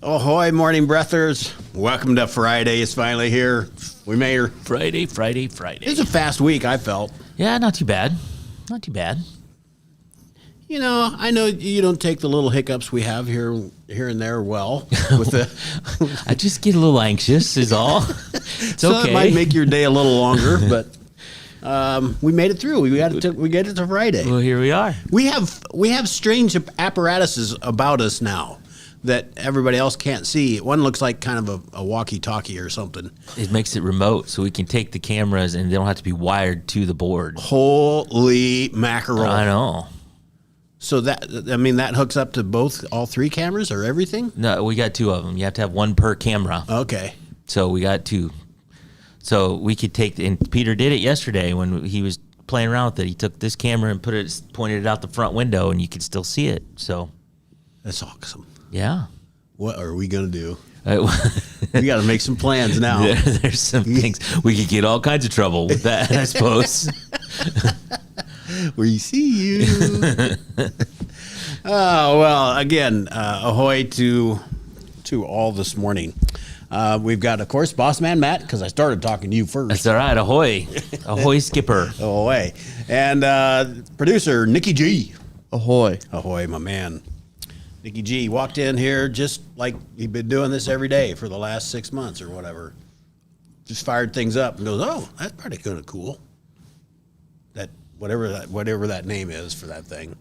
Ahoy, morning breathers. Welcome to Friday. It's finally here. We made her. Friday. It's a fast week, I felt. Yeah, not too bad. Not too bad. You know, I know you don't take the little hiccups we have here and there well. With the, I just get a little anxious is all. It's so okay. it might make your day a little longer, but we made it through. We get it to Friday. Well, here we are. We have strange apparatuses about us now that everybody else can't see. One looks like kind of a walkie-talkie or something. It makes it remote, so we can take the cameras and they don't have to be wired to the board. Holy mackerel. I know. So that hooks up to all three cameras or everything? No, we got two of them. You have to have one per camera. Okay. So we got two. So we could take, and Peter did it yesterday when he was playing around with it. He took this camera and pointed it out the front window, and you could still see it. So that's awesome. Yeah. What are we going to do? We got to make some plans now. There's some things. We could get all kinds of trouble with that, I suppose. We see you. Oh, well, again, ahoy to all this morning. We've got, of course, Boss Man Matt, because I started talking to you first. That's all right. Ahoy. Ahoy, Skipper. Ahoy. And producer Nikki G. Ahoy. Ahoy, my man. Nikki G walked in here just like he'd been doing this every day for the last 6 months or whatever. Just fired things up and goes, oh, that's pretty kind of cool. That whatever that name is for that thing.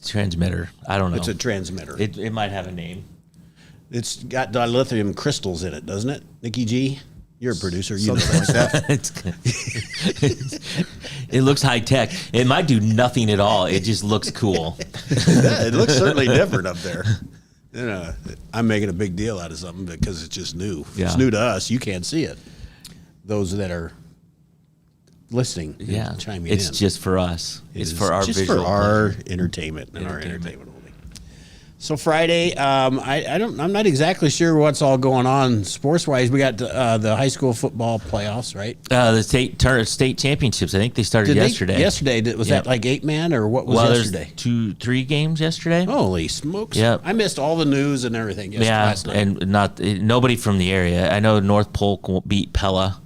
Transmitter. I don't know. It's a transmitter. It might have a name. It's got dilithium crystals in it, doesn't it, Nikki G? You're a producer. You know that stuff. It looks high tech. It might do nothing at all. It just looks cool. It looks certainly different up there. You know, I'm making a big deal out of something because it's just new. Yeah. It's new to us. You can't see it. Those that are listening, Yeah, chiming it's in. just for us. It's It for is our just visual for our pleasure. entertainment and our entertainment only. So Friday, I'm not exactly sure what's all going on sports wise. We got the high school football playoffs, right? The state championships. I think they started yesterday. Yesterday, was that like 8-man or what was yesterday? There's 3 games yesterday. Holy smokes! Yep. I missed all the news and everything. Last night. And nobody from the area. I know North Polk beat Pella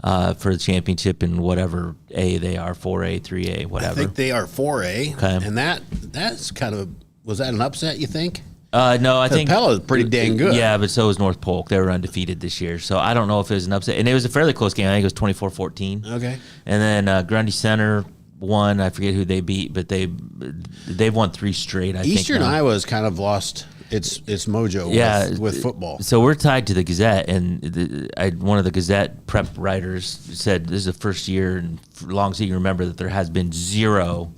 for the championship in whatever A they are, 4A, 3A, whatever. I think they are 4A, Okay. and that's kind of was that an upset? You think? No, I think Pella is pretty dang good. Yeah, but so was North Polk. They were undefeated this year, so I don't know if it was an upset. And it was a fairly close game. I think it was 24-14. Okay. And then Grundy Center won. I forget who they beat, but they've won 3 straight. I think Eastern now. Iowa's kind of lost its mojo with football. So we're tied to the Gazette, and one of the Gazette prep writers said this is the first year in long as you can remember that there has been 0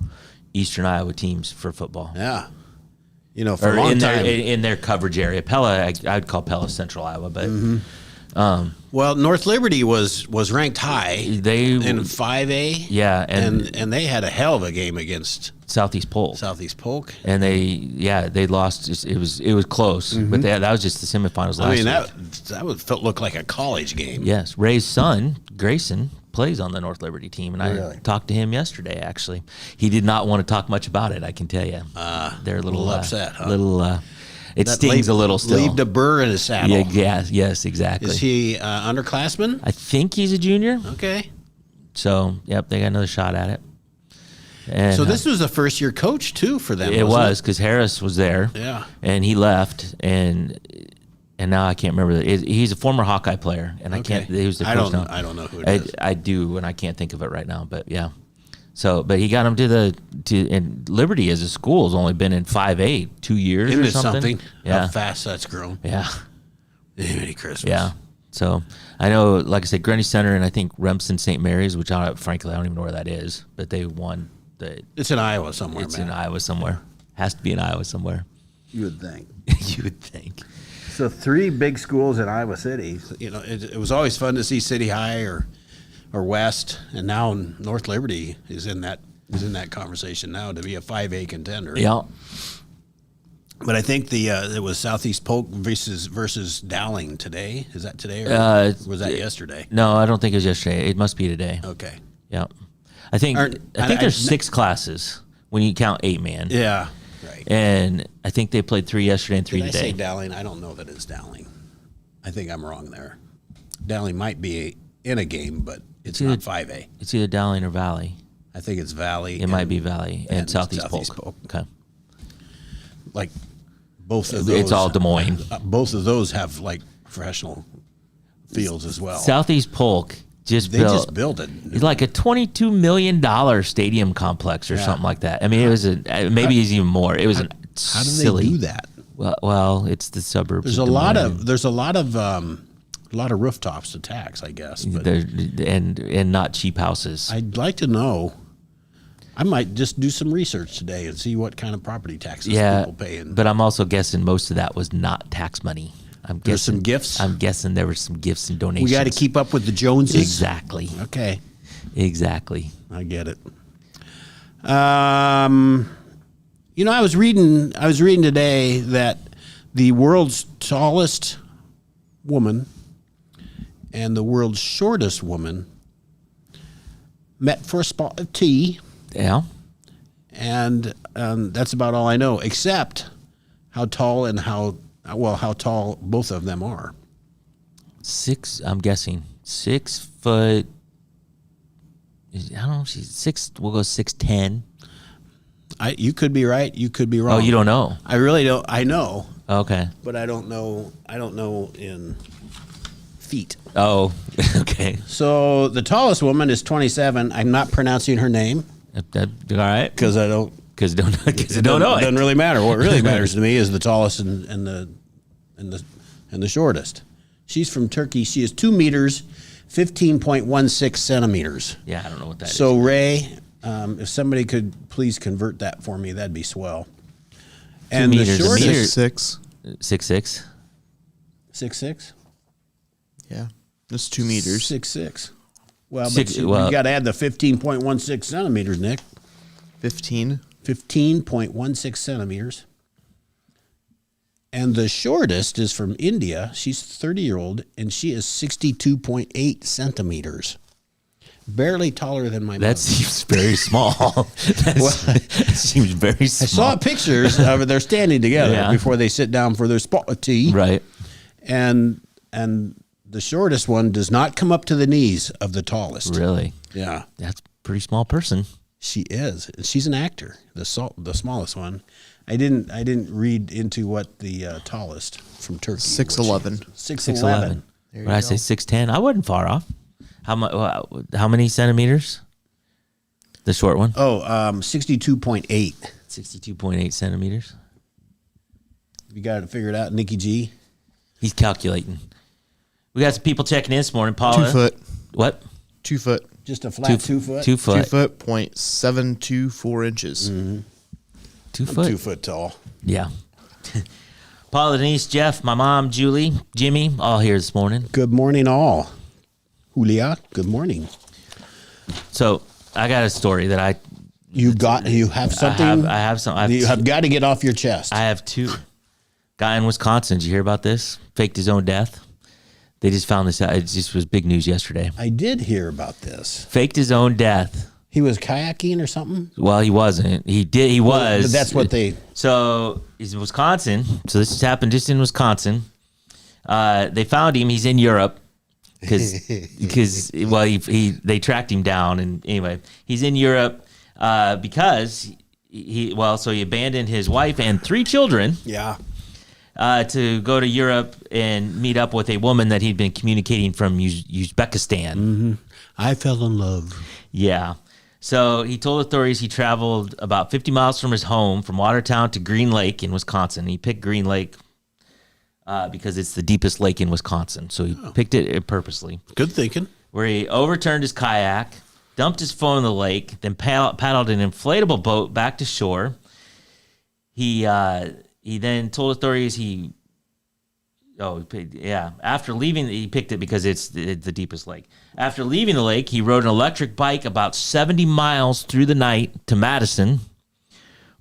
Eastern Iowa teams for football. Yeah. You know, for a long time. In their coverage area. Pella, I'd call Pella Central Iowa, but Well, North Liberty was ranked high they in 5A. Yeah, and they had a hell of a game against Southeast Polk. Southeast Polk. And they lost. It was close, but that was just the semifinals last I mean, week. that looked like a college game. Yes, Ray's son Grayson plays on the North Liberty team, and Really? I talked to him yesterday. Actually, he did not want to talk much about it. I can tell you, they're a little upset. Huh? It That stings a little still. Leave the burr in his saddle. Yes, exactly. Is he underclassman? I think he's a junior. Okay. So, yep, they got another shot at it. And So this was the first year coach too for them. it wasn't was because Harris was there. Yeah. And he left, and now I can't remember. He's a former Hawkeye player, and I can't. He was the coach now. I don't know who it is. I do, and I can't think of it right now. But yeah. So, but he got him and Liberty as a school has only been in 5A 2 years Isn't or it something. How fast that's grown. Yeah. Merry Christmas. Yeah. So I know, like I said, Grundy Center and I think Remsen St. Mary's, which frankly I don't even know where that is, but they won. It's in Iowa somewhere, It's man. in Iowa somewhere. Has to be in Iowa somewhere. You would think. You would think. So 3 big schools in Iowa City. You know, it was always fun to see City High or West, and now North Liberty is in that conversation now to be a 5A contender. Yeah. But I think it was Southeast Polk versus Dowling today. Is that today or was that yesterday? No, I don't think it was yesterday. It must be today. Okay. Yeah. I think there's 6 classes when you count 8-man. Yeah. Right. Right. And I think they played 3 yesterday and 3 Did I say today. Dowling? I don't know that it's Dowling. I think I'm wrong there. Dowling might be in a game, but it's not 5A. It's either Dowling or Valley. I think it's Valley. It might be Valley and Southeast Southeast Polk. Polk. Okay. Like both of those. It's all Des Moines. Both of those have like professional fields as well. Southeast Polk they built. just built it. It's like a $22 million stadium complex or something like that. I mean, it was maybe it's even more. It was How do silly. they do that? Well, it's the suburbs. There's a lot of rooftops to tax, I guess. But and not cheap houses. I'd like to know. I might just do some research today and see what kind of property taxes people pay. But I'm also guessing most of that was not tax money. I'm There's guessing some gifts? I'm guessing there were some gifts and donations. We got to keep up with the Joneses. Exactly. Okay, Exactly. I get it. I was reading today that the world's tallest woman and the world's shortest woman met for a spot of tea, Yeah. and that's about all I know, except how tall both of them are. I'm guessing 6 foot. I don't know. She's 6. We'll go 6'10". You could be right. You could be wrong. Oh, you don't know? I really don't. I know, Okay. but I don't know. I don't know in feet. Oh, okay. So the tallest woman is 27. I'm not pronouncing her name All right. because I don't. Because don't know it. Doesn't really matter. What really matters to me is the tallest and the shortest. She's from Turkey. She is 2 meters, 15.16 centimeters. Yeah, I don't know what that is. So Ray, if somebody could please convert that for me, that'd be swell. And meters, the a shortest, meter- 6'6". 6'6". 6'6". Yeah, that's 2 meters. 6'6". Well, Six- but well- you got to add the 15.16 centimeters, Nick. 15. 15.16 centimeters. And the shortest is from India. She's 30-year-old, and she is 62.8 centimeters. Barely taller than my mother. That seems very small. That seems very I small. saw pictures of it. They're standing together Yeah. before they sit down for their spot of tea. Right. And the shortest one does not come up to the knees of the tallest. Really. Yeah. That's a pretty small person. She is. She's an actor. The smallest one. I didn't read into what the tallest from Turkey. 6'11". 6'11". There When I say 6'10", I wasn't far off. How many centimeters? The short one. 62.8. 62.8 centimeters. You got to figure it out, Nikki G. He's calculating. We got some people checking in this morning. Paula. 2 foot. What? 2 foot. Just a flat 2 foot. 2 2 foot. foot, 0.724 inches. 2 I'm foot. 2 foot tall. Yeah. Paula, Denise, Jeff, my mom, Julie, Jimmy, all here this morning. Good morning, all. Julia, good morning. So I got a story that You have something. I have some. You have got to get off your chest. I have 2. Guy in Wisconsin. Did you hear about this? Faked his own death. They just found this out. It just was big news yesterday. I did hear about this. Faked his own death. He was kayaking or something. Well, he wasn't. He did. He was. But that's what they. So he's in Wisconsin. So this just happened just in Wisconsin. They found him. He's in Europe because they tracked him down, and anyway, he's in Europe because he abandoned his wife and 3 children. Yeah. To go to Europe and meet up with a woman that he'd been communicating from Uzbekistan. Mm-hmm. I fell in love. Yeah. So he told authorities he traveled about 50 miles from his home, from Watertown to Green Lake in Wisconsin. He picked Green Lake because it's the deepest lake in Wisconsin. So he picked it purposely. Good thinking. Where he overturned his kayak, dumped his phone in the lake, then paddled an inflatable boat back to shore. He then told authorities after leaving, he picked it because it's the deepest lake. After leaving the lake, he rode an electric bike about 70 miles through the night to Madison,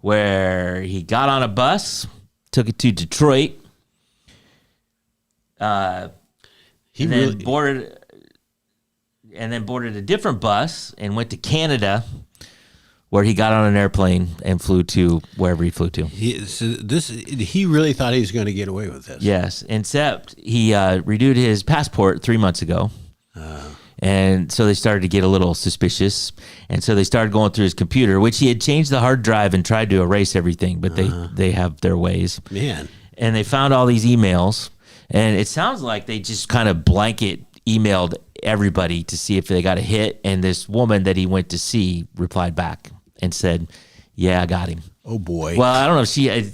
where he got on a bus, took it to Detroit, and then boarded a different bus and went to Canada, where he got on an airplane and flew to wherever he flew to. He really thought he was going to get away with this. Yes, except he renewed his passport 3 months ago. And so they started to get a little suspicious. And so they started going through his computer, which he had changed the hard drive and tried to erase everything, but they have their ways. Man. And they found all these emails. And it sounds like they just kind of blanket emailed everybody to see if they got a hit. And this woman that he went to see replied back and said, yeah, I got him. Oh, boy. Well, I don't know.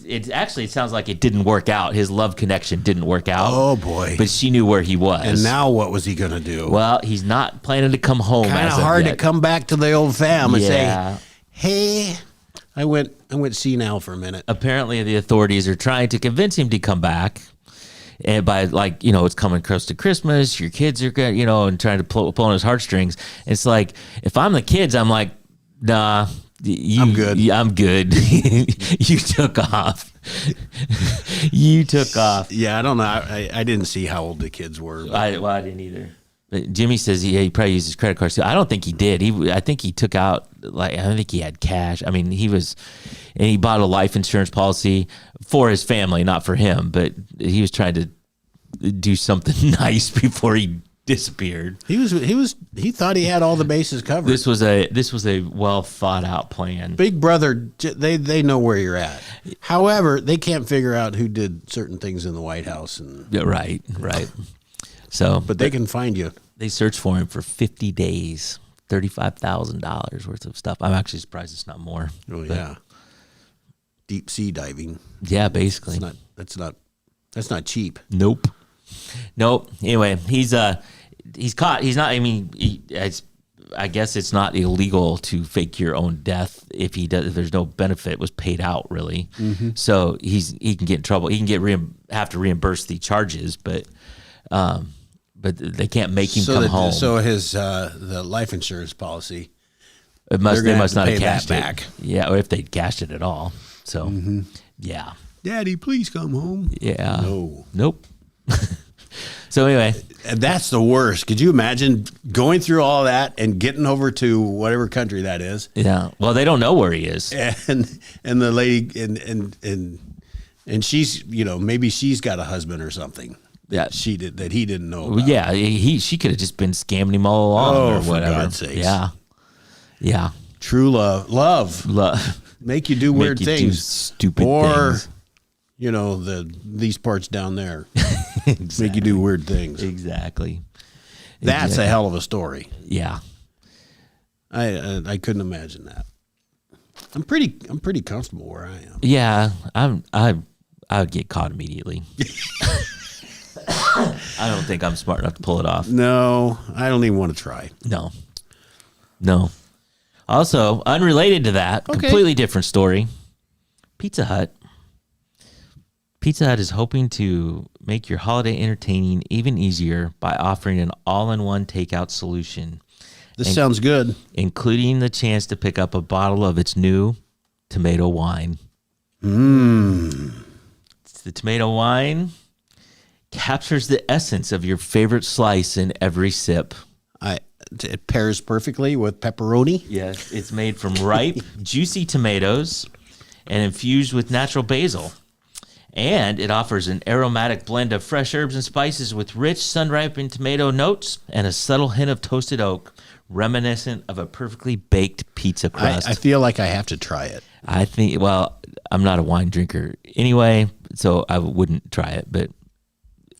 It sounds like it didn't work out. His love connection didn't work out. Oh, boy. But she knew where he was. And now what was he going to do? Well, he's not planning to come home. Kind of as hard to yet. come back to the old fam and Yeah. say, hey, I went senile for a minute. Apparently, the authorities are trying to convince him to come back. And by it's coming close to Christmas, your kids are good, and trying to pull on his heartstrings. It's like, if I'm the kids, I'm like, nah. I'm good. I'm good. You took off. You took off. Yeah, I don't know. I didn't see how old the kids were. I didn't either. But Jimmy says he probably used his credit card. I don't think he did. I think he took out, I don't think he had cash. I mean, he bought a life insurance policy for his family, not for him. But he was trying to do something nice before he disappeared. He thought he had all the bases covered. This was a well thought out plan. Big Brother, they know where you're at. However, they can't figure out who did certain things in the White House, Yeah, right. So, but they can find you. They searched for him for 50 days, $35,000 worth of stuff. I'm actually surprised it's not more. Oh yeah, deep sea diving. Yeah, basically. That's not cheap. Nope. Anyway, he's caught. He's not. I mean, I guess it's not illegal to fake your own death if if there's no benefit was paid out really. Mm-hmm. So he can get in trouble. He can have to reimburse the charges, but they can't make him come home. So his the life insurance policy. They gonna have must to not pay have that cashed back. it. Yeah, or if they cashed it at all. So yeah. Daddy, please come home. Yeah. No. Nope. So anyway, And that's the worst. Could you imagine going through all that and getting over to whatever country that is? yeah. Well, they don't know where he is. And the lady and she's maybe she's got a husband or something. Yeah. She did that he didn't know Well, about. yeah, she could have just been scamming him all along Oh, or for whatever. God's sakes. Yeah. True love make you do weird Make you do things, stupid or things. these parts down there make you do weird things. Exactly. That's a hell of a story. Yeah. I couldn't imagine that. I'm pretty comfortable where I am. Yeah. I would get caught immediately. I don't think I'm smart enough to pull it off. No, I don't even want to try. No. Also, unrelated to that, Okay. completely different story. Pizza Hut. Pizza Hut is hoping to make your holiday entertaining even easier by offering an all-in-one takeout solution, This sounds good. including the chance to pick up a bottle of its new tomato wine. It's the tomato wine captures the essence of your favorite slice in every sip. It pairs perfectly with pepperoni. Yes, it's made from ripe, juicy tomatoes and infused with natural basil. And it offers an aromatic blend of fresh herbs and spices with rich sun-ripened tomato notes and a subtle hint of toasted oak, reminiscent of a perfectly baked pizza crust. I feel like I have to try it. I think, well, I'm not a wine drinker anyway, so I wouldn't try it, but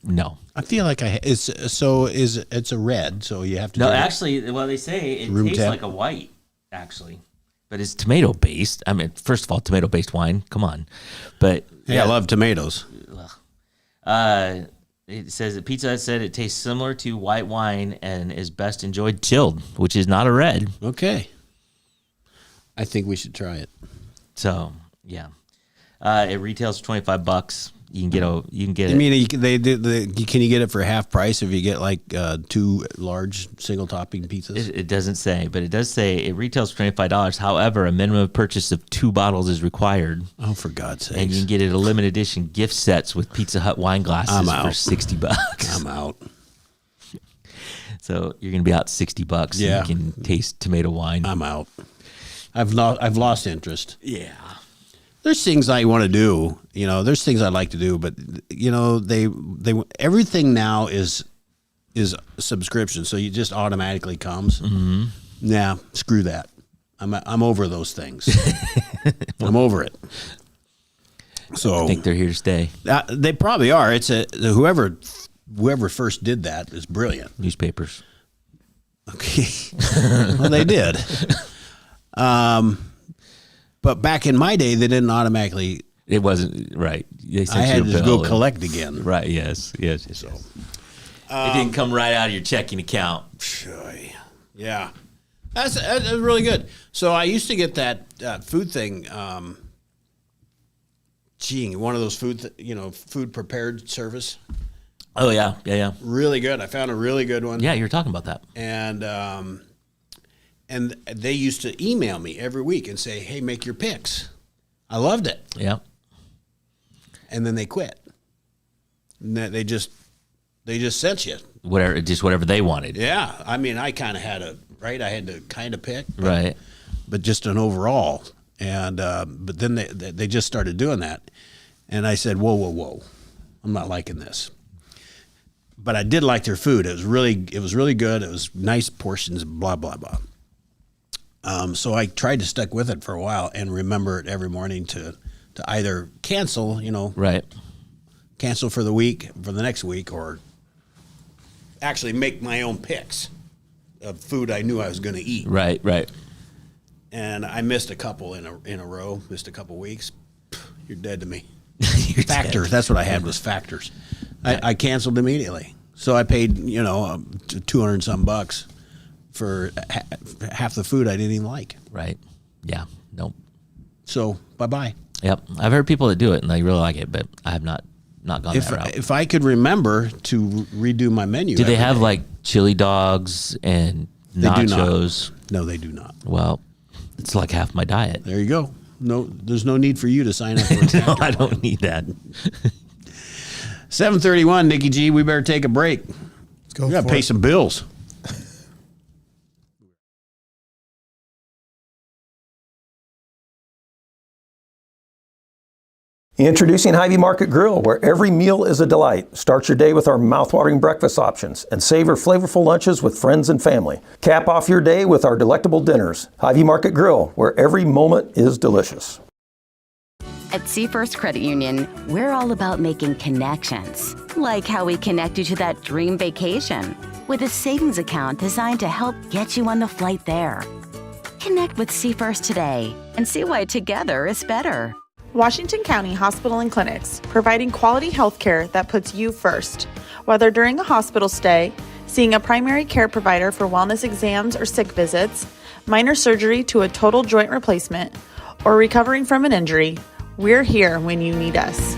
no. I feel like it's a red, so you have to. No, drink it. actually, well, they say it Room tastes temp? like a white, actually. But it's tomato-based. I mean, first of all, tomato-based wine. Come on. But Hey, I love tomatoes. it says that Pizza Hut said it tastes similar to white wine and is best enjoyed chilled, which is not a red. Okay. I think we should try it. So, yeah. It retails for $25. You can get I it. mean, can you get it for half price if you get like 2 large single topping pizzas? It doesn't say, but it does say it retails for $25. However, a minimum purchase of 2 bottles is required. Oh, for God's And you sakes. can get it a limited edition gift sets with Pizza Hut wine glasses I'm for out. $60. I'm out. So you're going to be out $60. Yeah. And you can taste tomato wine. I'm out. I've lost interest. Yeah. There's things I want to do, there's things I like to do, but they everything now is subscription. So you just automatically comes. Mm-hmm. Nah, screw that. I'm over those things. I'm over it. So I think they're here to stay. they probably are. It's whoever first did that is brilliant. Newspapers. Okay. Well, they did. But back in my day, they didn't automatically. It wasn't right. They I sent had you a to bill go collect again. Right. Yes. So it didn't come right out of your checking account. Yeah, that's really good. So I used to get that food thing. One of those food prepared service. Oh yeah. Really good. I found a really good one. Yeah, you were talking about that. And they used to email me every week and say, "Hey, make your picks." I loved it. Yeah. And then they quit. And they just sent you. Whatever they wanted. Yeah, I mean, I kind of had I had to kind of pick, Right. but just an overall. And but then they just started doing that, and I said, "Whoa, I'm not liking this." But I did like their food. It was really good. It was nice portions. Blah blah blah. So I tried to stick with it for a while and remember it every morning to either cancel, Right. cancel for the week, for the next week, or actually make my own picks of food I knew I was going to eat. Right. And I missed a couple in a row, missed a couple weeks. You're dead to me. You're Factors. dead. That's what I had was Factors. I canceled immediately. So I paid, $200 and some bucks for half the food I didn't even like. Right. Yeah. Nope. So bye-bye. Yep. I've heard people that do it and they really like it, but I have not gone that route. If I could remember to redo my menu. Do they every have day- like chili dogs and They do not. nachos? No, they do not. Well, it's like half my diet. There you go. No, there's no need for you to sign up for a No, Factor I One. don't need that. 7:31, Nikki G. We better take a break. Let's go. We got to pay some bills. Introducing Hy-Vee Market Grill, where every meal is a delight. Start your day with our mouthwatering breakfast options and savor flavorful lunches with friends and family. Cap off your day with our delectable dinners. Hy-Vee Market Grill, where every moment is delicious. At Seafirst Credit Union, we're all about making connections, like how we connect you to that dream vacation with a savings account designed to help get you on the flight there. Connect with Seafirst today and see why together is better. Washington County Hospital and Clinics, providing quality health care that puts you first. Whether during a hospital stay, seeing a primary care provider for wellness exams or sick visits, minor surgery to a total joint replacement, or recovering from an injury, we're here when you need us.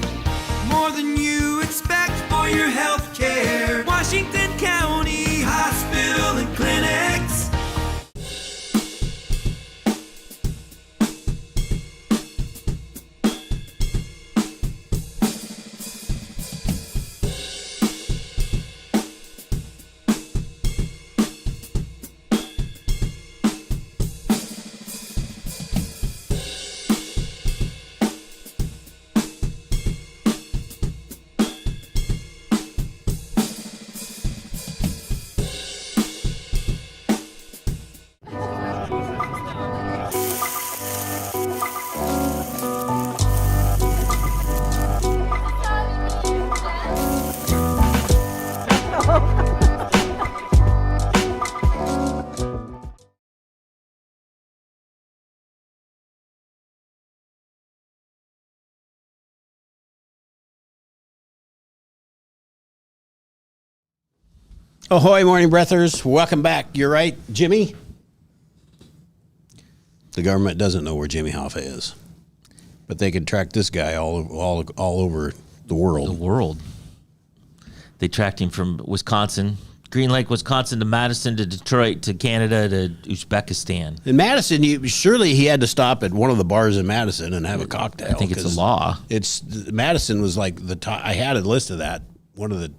More than you expect for your health care. Washington County Hospital and Clinics. Ahoy, morning breathers. Welcome back. You're right, Jimmy. The government doesn't know where Jimmy Hoffa is, but they can track this guy all over the world. The world. They tracked him from Wisconsin, Green Lake, Wisconsin, to Madison, to Detroit, to Canada, to Uzbekistan. In Madison, surely he had to stop at one of the bars in Madison and have a cocktail. I think it's a 'cause law. Madison was like the top. I had a list of that. One of the.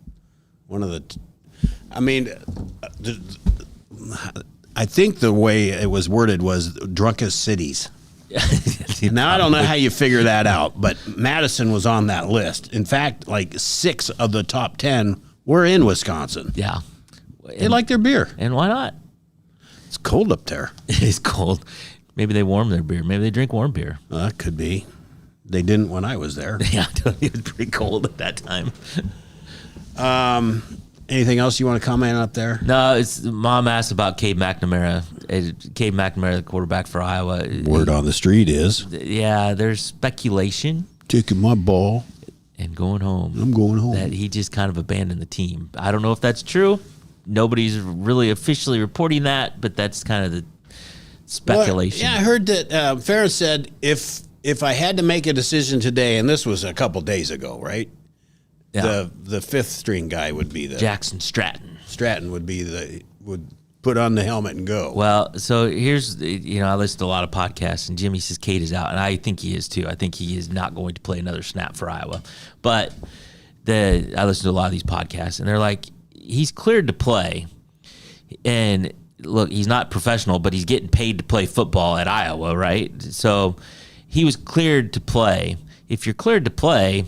I mean, I think the way it was worded was drunkest cities. Now, I don't know how you figure that out, but Madison was on that list. In fact, like 6 of the top 10 were in Wisconsin. Yeah. They like their beer. And why not? It's cold up there. It is cold. Maybe they warm their beer. Maybe they drink warm beer. That could be. They didn't when I was there. Yeah, it was pretty cold at that time. Anything else you want to comment up there? No, it's Mom asked about Cade McNamara. Cade McNamara, the quarterback for Iowa. Word on the street is Yeah, there's speculation taking my ball. and going home. I'm going home. That he just kind of abandoned the team. I don't know if that's true. Nobody's really officially reporting that, but that's kind of the speculation. Well, yeah, I heard that Ferentz said if I had to make a decision today, and this was a couple days ago, right? Yeah. The 5th string guy would be Jackson Stratton. Stratton would put on the helmet and go. Well, so here's, I listen to a lot of podcasts, and Jimmy says Cade is out, and I think he is too. I think he is not going to play another snap for Iowa. But I listen to a lot of these podcasts, and they're like, he's cleared to play, and look, he's not professional, but he's getting paid to play football at Iowa, right? So he was cleared to play. If you're cleared to play,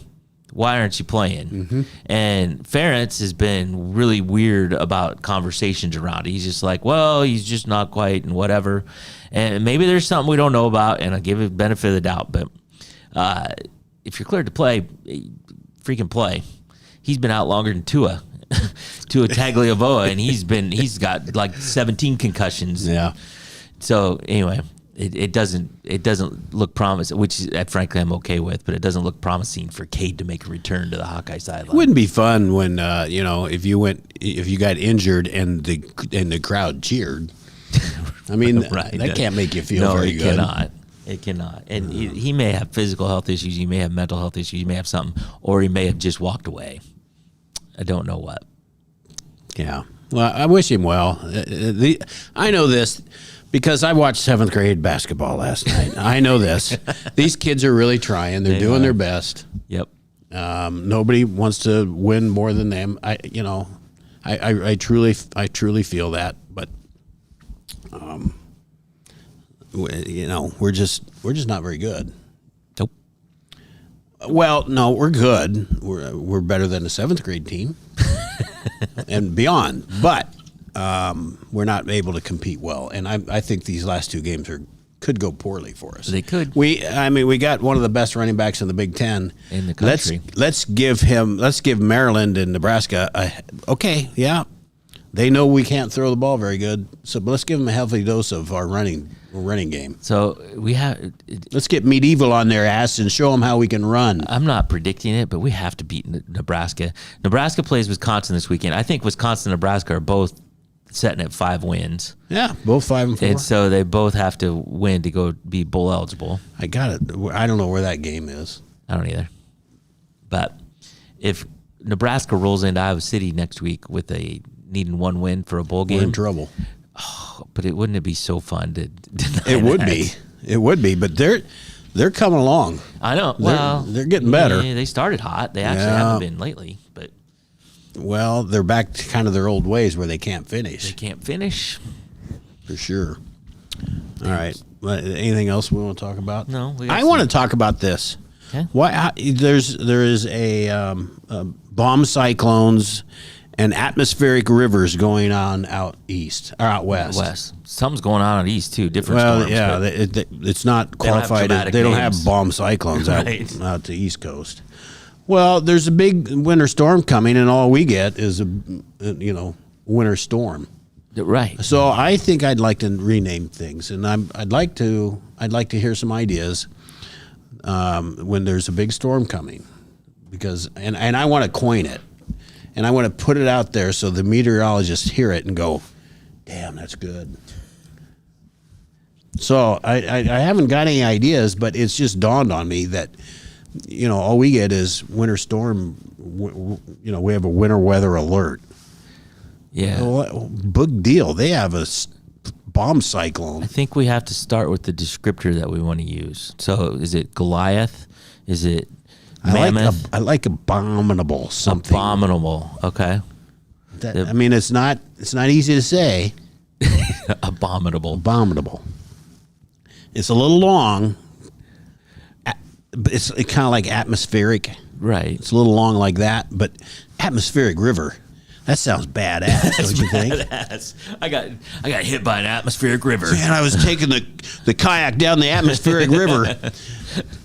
why aren't you playing? Mm-hmm. And Ferentz has been really weird about conversations around it. He's just like, well, he's just not quite and whatever. And maybe there's something we don't know about, and I'll give it benefit of the doubt. But if you're cleared to play, freaking play. He's been out longer than Tua Tagovailoa, and he's got like 17 concussions. Yeah. So anyway, it doesn't look promising, which frankly I'm okay with, but it doesn't look promising for Cade to make a return to the Hawkeye sideline. It wouldn't be fun when if you got injured and the crowd cheered. I mean, Right. that can't make you feel very good. It cannot. And he may have physical health issues. He may have mental health issues. He may have something, or he may have just walked away. I don't know what. Yeah. Well, I wish him well. I know this because I watched 7th grade basketball last night. I know this. These kids are really trying. They're doing their best. Yep. Nobody wants to win more than them. I truly feel that, but we're just not very good. Nope. Well, no, we're good. We're better than the 7th grade team and beyond, but we're not able to compete well. And I think these last 2 games could go poorly for us. They could. We got one of the best running backs in the Big Ten in the country. Let's give Maryland and Nebraska yeah. They know we can't throw the ball very good, so let's give them a healthy dose of our running game. So Let's get medieval on their ass and show them how we can run. I'm not predicting it, but we have to beat Nebraska. Nebraska plays Wisconsin this weekend. I think Wisconsin and Nebraska are both setting at 5 wins. Yeah, both 5-4. And so they both have to win to go be bowl eligible. I got it. I don't know where that game is. I don't either. But if Nebraska rolls into Iowa City next week with a needing 1 win for a bowl game, We're in trouble. But wouldn't it be so fun to deny It would that? be. It would be. But they're coming along. I know. Well, they're getting better. Yeah, they started hot. They actually Yeah. haven't been lately, but Well, they're back to kind of their old ways where they can't they finish can't finish. for sure. All right. Anything else we want to talk about? No, we got I some- want to talk about this. Okay. Why there is a bomb cyclones and atmospheric rivers going on out east or out west. West. Something's going on east too. Different Well, storms. yeah, but it's not They don't have qualified. dramatic They don't names. have bomb cyclones Right. out the East Coast. Well, there's a big winter storm coming, and all we get is a winter storm. right. So I think I'd like to rename things, and I'd like to hear some ideas when there's a big storm coming, because and I want to coin it, and I want to put it out there so the meteorologists hear it and go, "Damn, that's good." So I haven't got any ideas, but it's just dawned on me that all we get is winter storm. We have a winter weather alert. Yeah. Well, big deal. They have a bomb cyclone. I think we have to start with the descriptor that we want to use. So is it Goliath? Is it Mammoth? I like abominable something. Abominable. Okay. It's not easy to say. Abominable. It's a little long. But it's kind of like atmospheric. Right. It's a little long like that, but atmospheric river. That sounds badass, don't you think? Badass. I got hit by an atmospheric river. Man, I was taking the kayak down the atmospheric river.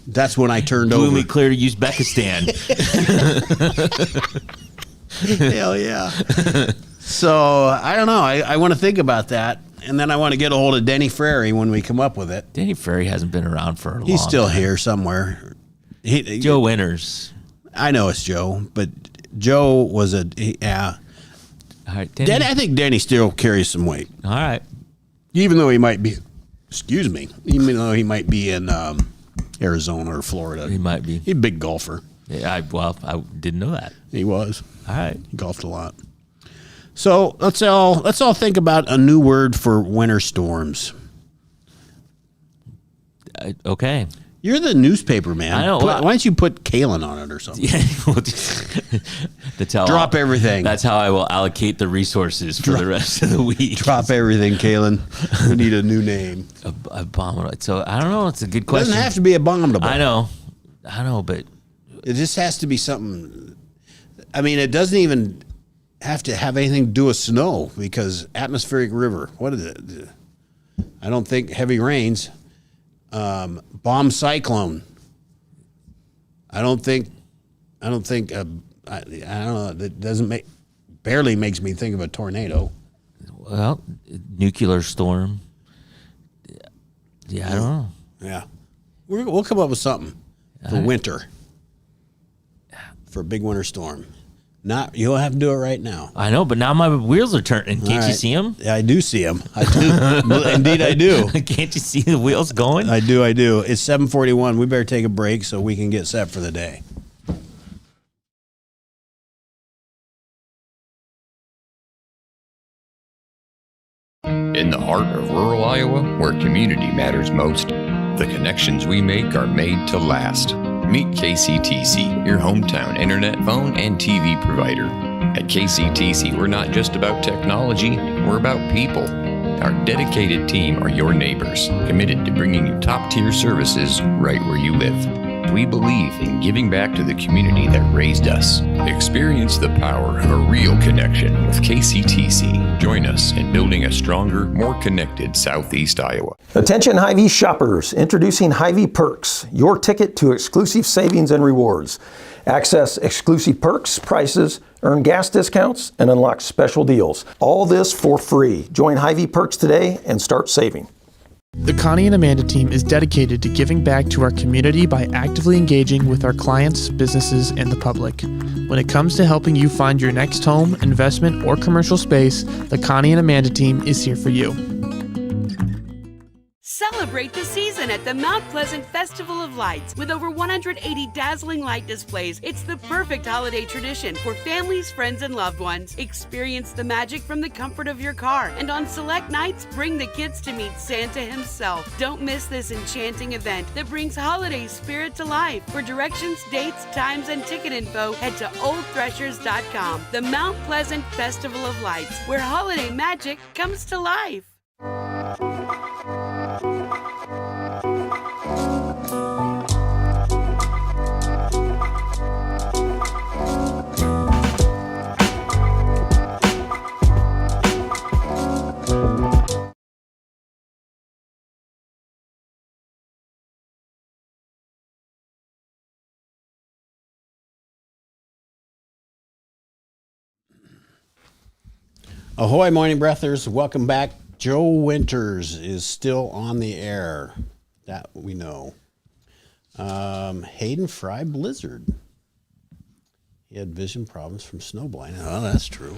That's when I turned Blew over. me clear to Uzbekistan. Hell yeah. So, I don't know. I want to think about that. And then I want to get a hold of Denny Frary when we come up with it. Danny Ferry hasn't been around for a long He's still time. here somewhere. Joe Winters. I know it's Joe, but Joe was yeah. All right, Danny. Denny, I think Denny still carries some weight. All right. Even though he might be, even though he might be in Arizona or Florida. He might be. He's a big golfer. Yeah, I didn't know that. He was. All right. He golfed a lot. So let's all think about a new word for winter storms. Okay. You're the newspaper man. I know. Why don't you put Kalen on it or something? Yeah. That's how Drop everything. That's how I will allocate the resources for the rest of the week. Drop everything, Kalen. We need a new name. Abominable. So I don't know. It's a good question. Doesn't have to be abominable. I know, but It just has to be something. I mean, it doesn't even have to have anything to do with snow because atmospheric river. What is it? I don't think heavy rains. Bomb cyclone. I don't think. I don't know. That barely makes me think of a tornado. well, nuclear storm. Yeah, I don't know. Yeah, we'll come up with something for winter. For a big winter storm. You'll have to do it right now. I know, but now my wheels are turning. Can't All you right. see them? Yeah, I do see them. I do. Indeed, I do. Can't you see the wheels going? I do. It's 7:41. We better take a break so we can get set for the day. In the heart of rural Iowa, where community matters most, the connections we make are made to last. Meet KCTC, your hometown internet, phone, and TV provider. At KCTC, we're not just about technology, we're about people. Our dedicated team are your neighbors, committed to bringing you top-tier services right where you live. We believe in giving back to the community that raised us. Experience the power of a real connection with KCTC. Join us in building a stronger, more connected Southeast Iowa. Attention Hy-Vee shoppers, introducing Hy-Vee Perks, your ticket to exclusive savings and rewards. Access exclusive perks, prices, earn gas discounts, and unlock special deals. All this for free. Join Hy-Vee Perks today and start saving. The Connie and Amanda team is dedicated to giving back to our community by actively engaging with our clients, businesses, and the public. When it comes to helping you find your next home, investment, or commercial space, the Connie and Amanda team is here for you. Celebrate the season at the Mount Pleasant Festival of Lights. With over 180 dazzling light displays, it's the perfect holiday tradition for families, friends, and loved ones. Experience the magic from the comfort of your car, and on select nights, bring the kids to meet Santa himself. Don't miss this enchanting event that brings holiday spirit to life. For directions, dates, times, and ticket info, head to oldthreshers.com. The Mount Pleasant Festival of Lights, where holiday magic comes to life. Ahoy, morning breathers. Welcome back. Joe Winters is still on the air. That we know. Hayden Fry blizzard. He had vision problems from snowblind. Oh, that's true.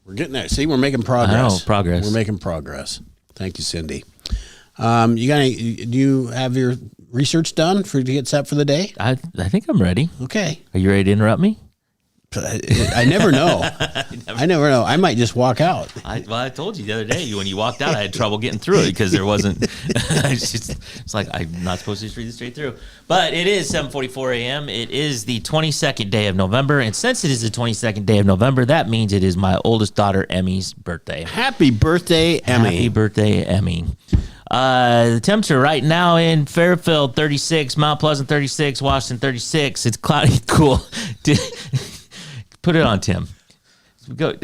We're getting there. See, we're making progress. I know, progress. We're making progress. Thank you, Cindy. Do you have your research done to get set for the day? I think I'm ready. Okay. Are you ready to interrupt me? I never know. I never know. I might just walk out. I told you the other day when you walked out, I had trouble getting through it because there wasn't. It's like I'm not supposed to just read it straight through. But it is 7:44 a.m. It is the 22nd day of November, and since it is the 22nd day of November, that means it is my oldest daughter Emmy's birthday. Happy birthday, Emmy! Happy birthday, Emmy! The temperature right now in Fairfield 36, Mount Pleasant 36, Washington 36. It's cloudy, cool. Put it on, Tim. Go.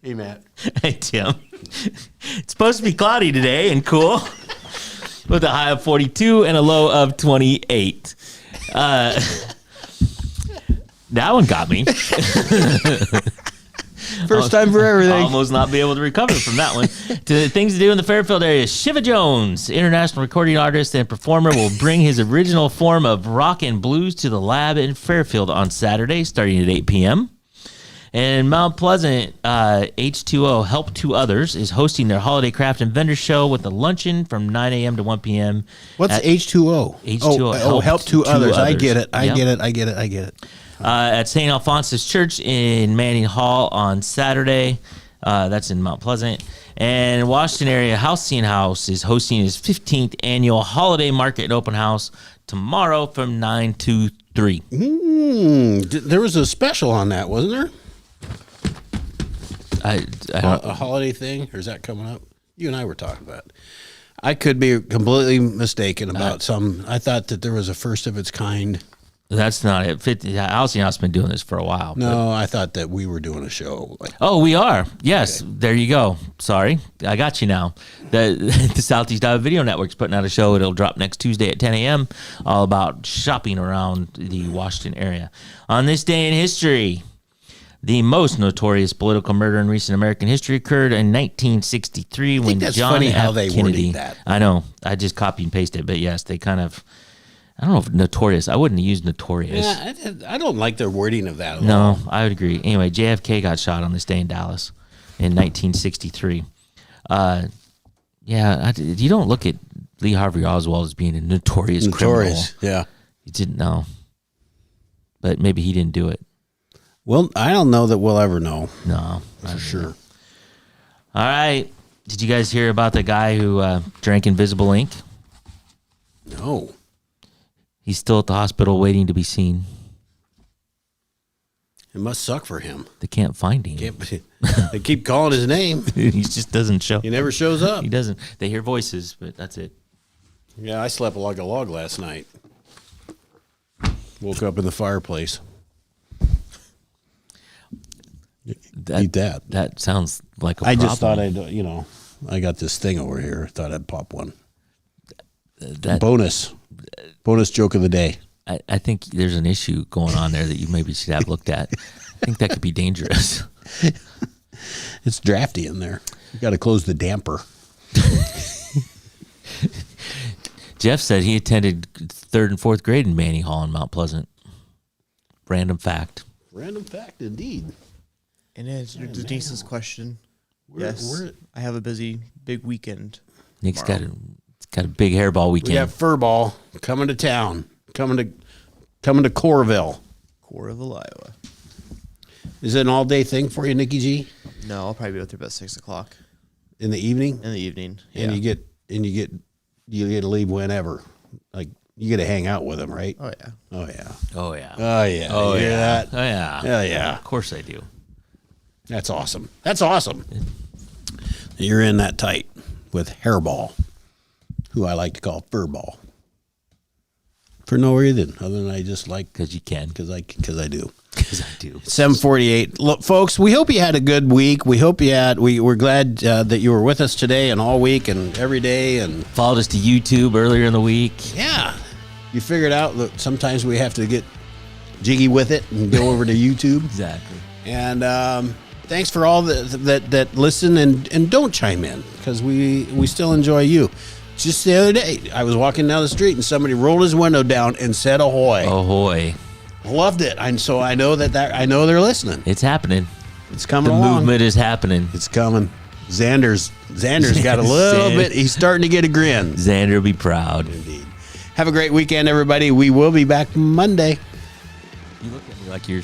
Hey, Matt. Hey, Tim. It's supposed to be cloudy today and cool with a high of 42 and a low of 28. That one got me. First time for everything. Almost not be able to recover from that one. To things to do in the Fairfield area, Shiva Jones, international recording artist and performer, will bring his original form of rock and blues to the lab in Fairfield on Saturday, starting at 8 p.m. And Mount Pleasant, H2O, Help to Others, is hosting their holiday craft and vendor show with a luncheon from 9 a.m. to 1 p.m. What's H2O? H2O. Help to others. I get it. I Yep. get it. At St. Alphonsus Church in Manning Hall on Saturday. That's in Mount Pleasant. And Washington area Halcyon House is hosting his 15th annual holiday market and open house tomorrow from 9 to 3. There was a special on that, wasn't there? I don't. A holiday thing, or is that coming up? You and I were talking about it. I could be completely mistaken about some. I thought that there was a first of its kind. That's not it. Halcyon House has been doing this for a while. No, I thought that we were doing a show. Oh, we are. Yes, okay. There you go. Sorry, I got you now. The Southeast Iowa Video Network's putting out a show. It'll drop next Tuesday at 10 a.m. all about shopping around the Washington area. On this day in history, the most notorious political murder in recent American history occurred in 1963 when John funny F. how they Kennedy. worded that. I know. I just copy and pasted it, but yes, they kind of. I don't know if notorious. I wouldn't use notorious. Yeah, I don't like the wording of that at all. No, I would agree. Anyway, JFK got shot on this day in Dallas in 1963. You don't look at Lee Harvey Oswald as being a notorious criminal. Yeah. You didn't know. But maybe he didn't do it. Well, I don't know that we'll ever know. No. For sure. All right. Did you guys hear about the guy who drank Invisible Ink? No. He's still at the hospital waiting to be seen. It must suck for him. They can't find him. They keep calling his name. He just doesn't show. He never shows up. He doesn't. They hear voices, but that's it. Yeah, I slept like a log last night. Woke up in the fireplace. Eat that. That sounds like a problem. I just thought I got this thing over here. Thought I'd pop one. Bonus joke of the day. I think there's an issue going on there that you maybe should have looked at. I think that could be dangerous. It's drafty in there. You got to close the damper. Jeff said he attended 3rd and 4th grade in Manning Hall in Mount Pleasant. Random fact. Random fact, indeed. And answer to Denise's question, yes, I have a big weekend. Nick's got a big hairball weekend. We got Furball coming to town, coming to Corville, Iowa. Is it an all-day thing for you, Nikki G? No, I'll probably be out there about 6 o'clock in the evening. Yeah. And you get to leave whenever. Like you get to hang out with them, right? Oh yeah. Oh yeah. Oh yeah. Oh yeah. Oh you hear yeah. that? Oh yeah. Hell yeah. Of course I do. That's awesome. That's awesome. You're in that tight with Hairball, who I like to call Furball. For no reason other than I just like because you can. Because I do. Because I do. 7:48. Look, folks, we hope you had a good week. We hope we're glad that you were with us today and all week and every day and followed us to YouTube earlier in the week. Yeah. You figured out that sometimes we have to get jiggy with it and go over to YouTube. Exactly. And thanks for all that listen and don't chime in because we still enjoy you. Just the other day, I was walking down the street and somebody rolled his window down and said ahoy. Ahoy. Loved it. And so I know I know they're listening. It's happening. It's coming along. The movement is happening. It's coming. Xander's got a little bit. He's starting to get a grin. Xander will be proud. Indeed. Have a great weekend, everybody. We will be back Monday. You look at me like you're...